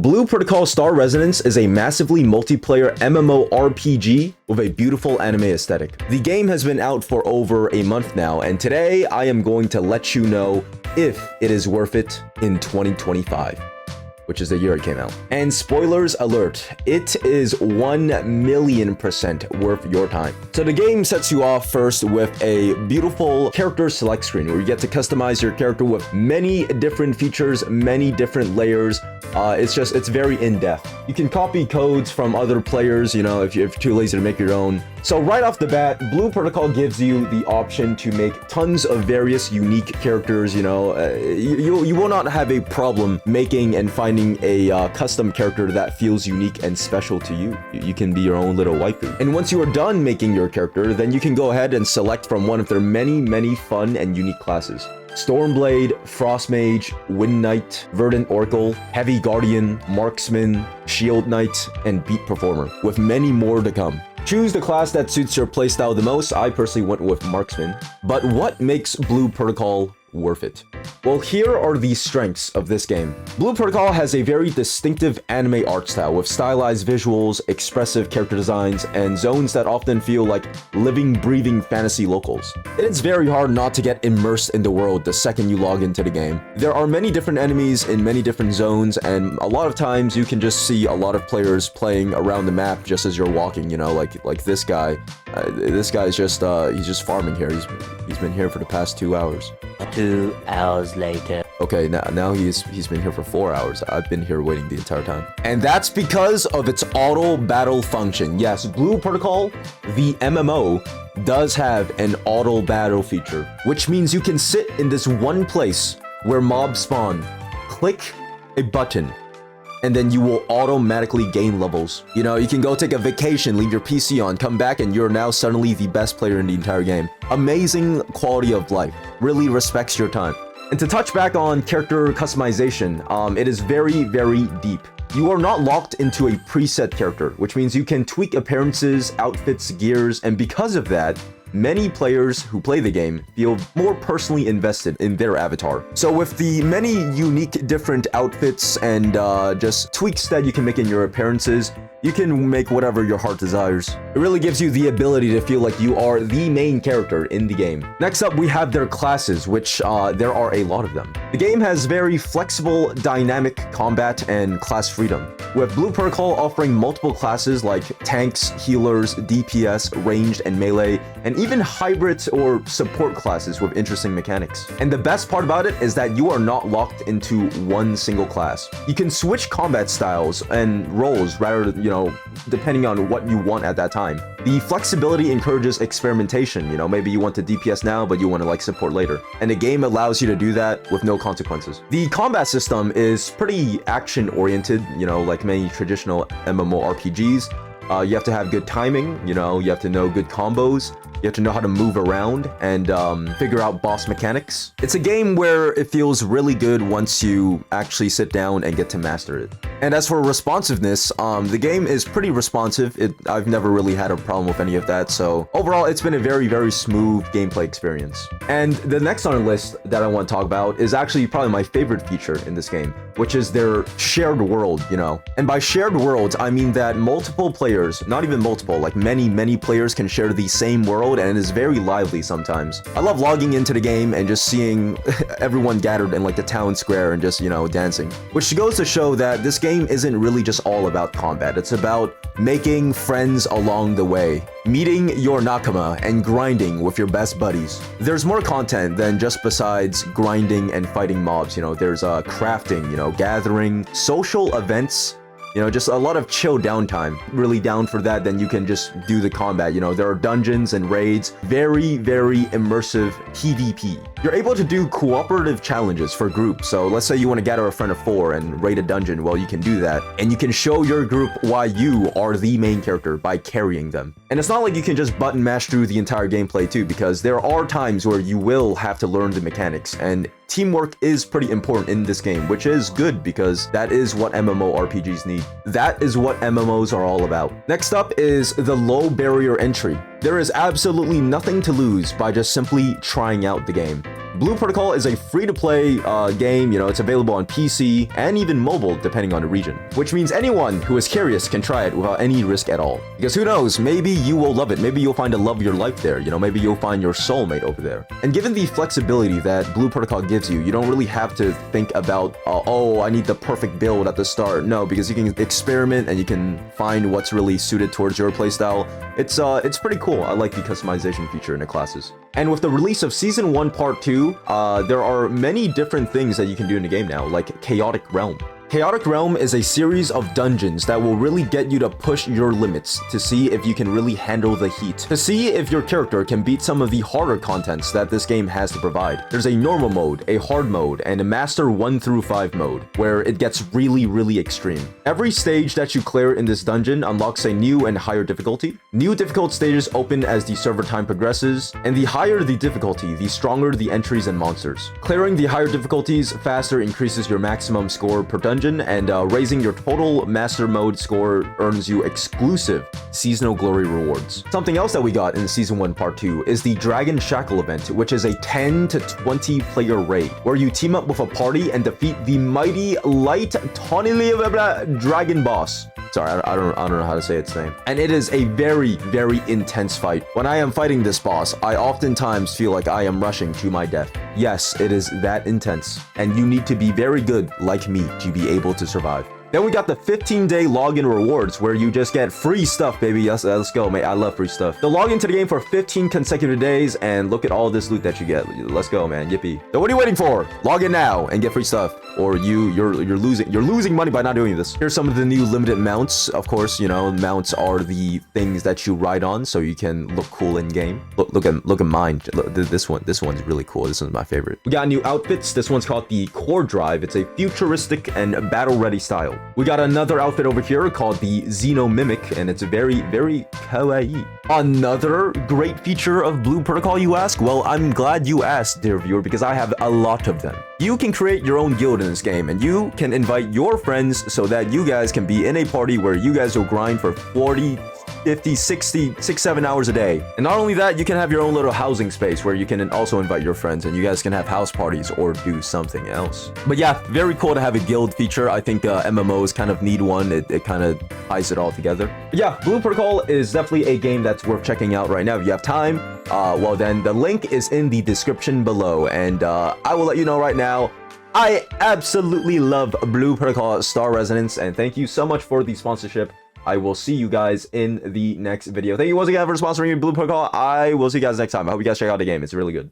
Blue Protocol Star Resonance is a massively multiplayer MMORPG with a beautiful anime aesthetic. The game has been out for over a month now, and today I am going to let you know if it is worth it in 2025. Which is the year it came out. And spoilers alert, it is 1,000,000% worth your time. So the game sets you off first with a beautiful character select screen where you get to customize your character with many different features, many different layers. It's very in-depth. You can copy codes from other players, you know, if you're too lazy to make your own. So right off the bat, Blue Protocol gives you the option to make tons of various unique characters, you know. You will not have a problem making and finding a custom character that feels unique and special to you. You can be your own little waifu. And once you are done making your character, then you can go ahead and select from one of their many fun and unique classes. Stormblade, Frostmage, Wind Knight, Verdant Oracle, Heavy Guardian, Marksman, Shield Knight, and Beat Performer, with many more to come. Choose the class that suits your playstyle the most. I personally went with Marksman. But what makes Blue Protocol worth it? Well, here are the strengths of this game. Blue Protocol has a very distinctive anime art style with stylized visuals, expressive character designs, and zones that often feel like living, breathing fantasy locals. It's very hard not to get immersed in the world the second you log into the game. There are many different enemies in many different zones, and a lot of times you can just see a lot of players playing around the map just as you're walking, you know, like this guy. This guy's just he's just farming here. He's been here for the past 2 hours. 2 hours later. Okay, now he's been here for 4 hours. I've been here waiting the entire time. And that's because of its auto battle function. Yes, Blue Protocol, the MMO, does have an auto battle feature, which means you can sit in this one place where mobs spawn, click a button, and then you will automatically gain levels. You know, you can go take a vacation, leave your PC on, come back, and you're now suddenly the best player in the entire game. Amazing quality of life. Really respects your time. And to touch back on character customization, it is very deep. You are not locked into a preset character, which means you can tweak appearances, outfits, gears, and because of that, many players who play the game feel more personally invested in their avatar. So with the many unique different outfits and just tweaks that you can make in your appearances, you can make whatever your heart desires. It really gives you the ability to feel like you are the main character in the game. Next up, we have their classes, which there are a lot of them. The game has very flexible, dynamic combat and class freedom, with Blue Protocol offering multiple classes like tanks, healers, DPS, ranged, and melee, and even hybrid or support classes with interesting mechanics. And the best part about it is that you are not locked into one single class. You can switch combat styles and roles rather, you know, depending on what you want at that time. The flexibility encourages experimentation. You know, maybe you want to DPS now, but you want to like support later. And the game allows you to do that with no consequences. The combat system is pretty action-oriented, you know, like many traditional MMORPGs. You have to have good timing, you know, you have to know good combos. You have to know how to move around and figure out boss mechanics. It's a game where it feels really good once you actually sit down and get to master it. And as for responsiveness, the game is pretty responsive. I've never really had a problem with any of that. So overall, it's been a very smooth gameplay experience. And the next on the list that I want to talk about is actually probably my favorite feature in this game, which is their shared world, you know. And by shared worlds, I mean that multiple players, not even multiple, like many players can share the same world, and it is very lively sometimes. I love logging into the game and just seeing everyone gathered in like the town square and just, you know, dancing. Which goes to show that this game isn't really just all about combat. It's about making friends along the way, meeting your nakama, and grinding with your best buddies. There's more content than just besides grinding and fighting mobs. You know, there's crafting, you know, gathering, social events, you know, just a lot of chill downtime. Really down for that, then you can just do the combat. You know, there are dungeons and raids, very immersive PvP. You're able to do cooperative challenges for groups. So let's say you want to gather a friend of 4 and raid a dungeon. Well, you can do that. And you can show your group why you are the main character by carrying them. And it's not like you can just button mash through the entire gameplay too, because there are times where you will have to learn the mechanics, and teamwork is pretty important in this game, which is good because that is what MMORPGs need. That is what MMOs are all about. Next up is the low barrier entry. There is absolutely nothing to lose by just simply trying out the game. Blue Protocol is a free-to-play game. You know, it's available on PC and even mobile, depending on the region. Which means anyone who is curious can try it without any risk at all. Because who knows, maybe you will love it. Maybe you'll find a love of your life there. You know, maybe you'll find your soulmate over there. And given the flexibility that Blue Protocol gives you, you don't really have to think about, oh, I need the perfect build at the start. No, because you can experiment and you can find what's really suited towards your playstyle. It's pretty cool. I like the customization feature in the classes. And with the release of Season 1 Part 2, there are many different things that you can do in the game now, like Chaotic Realm. Chaotic Realm is a series of dungeons that will really get you to push your limits to see if you can really handle the heat, to see if your character can beat some of the harder contents that this game has to provide. There's a normal mode, a hard mode, and a master 1 through 5 mode, where it gets really, really extreme. Every stage that you clear in this dungeon unlocks a new and higher difficulty. New difficult stages open as the server time progresses, and the higher the difficulty, the stronger the entries and monsters. Clearing the higher difficulties faster increases your maximum score per dungeon, and raising your total master mode score earns you exclusive seasonal glory rewards. Something else that we got in Season 1 Part 2 is the Dragon Shackle event, which is a 10 to 20 player raid, where you team up with a party and defeat the mighty light dragon boss. Sorry, I don't know how to say its name. And it is a very, very intense fight. When I am fighting this boss, I oftentimes feel like I am rushing to my death. Yes, it is that intense. And you need to be very good, like me, to be able to survive. Then we got the 15-day login rewards, where you just get free stuff, baby. Yes, let's go, mate. I love free stuff. So log into the game for 15 consecutive days, and look at all this loot that you get. Let's go, man. Yippee. So what are you waiting for? Log in now and get free stuff. Or you're losing money by not doing this. Here's some of the new limited mounts. Of course, you know, mounts are the things that you ride on, so you can look cool in game. Look at mine. Look, this one's really cool. This one's my favorite. We got new outfits. This one's called the Core Drive. It's a futuristic and battle ready style. We got another outfit over here called the Xeno Mimic, and it's very, very kawaii. Another great feature of Blue Protocol, you ask? Well, I'm glad you asked, dear viewer, because I have a lot of them. You can create your own guild in this game, and you can invite your friends so that you guys can be in a party where you guys will grind for 40, 50, 60, 6, 7 hours a day. And not only that, you can have your own little housing space where you can also invite your friends and you guys can have house parties or do something else. But yeah, very cool to have a guild feature. I think MMOs kind of need one. It kind of ties it all together. But yeah, Blue Protocol is definitely a game that's worth checking out right now. If you have time, well then the link is in the description below, and I will let you know right now, I absolutely love Blue Protocol Star Resonance, and thank you so much for the sponsorship. I will see you guys in the next video. Thank you once again for sponsoring Blue Protocol. I will see you guys next time. I hope you guys check out the game. It's really good.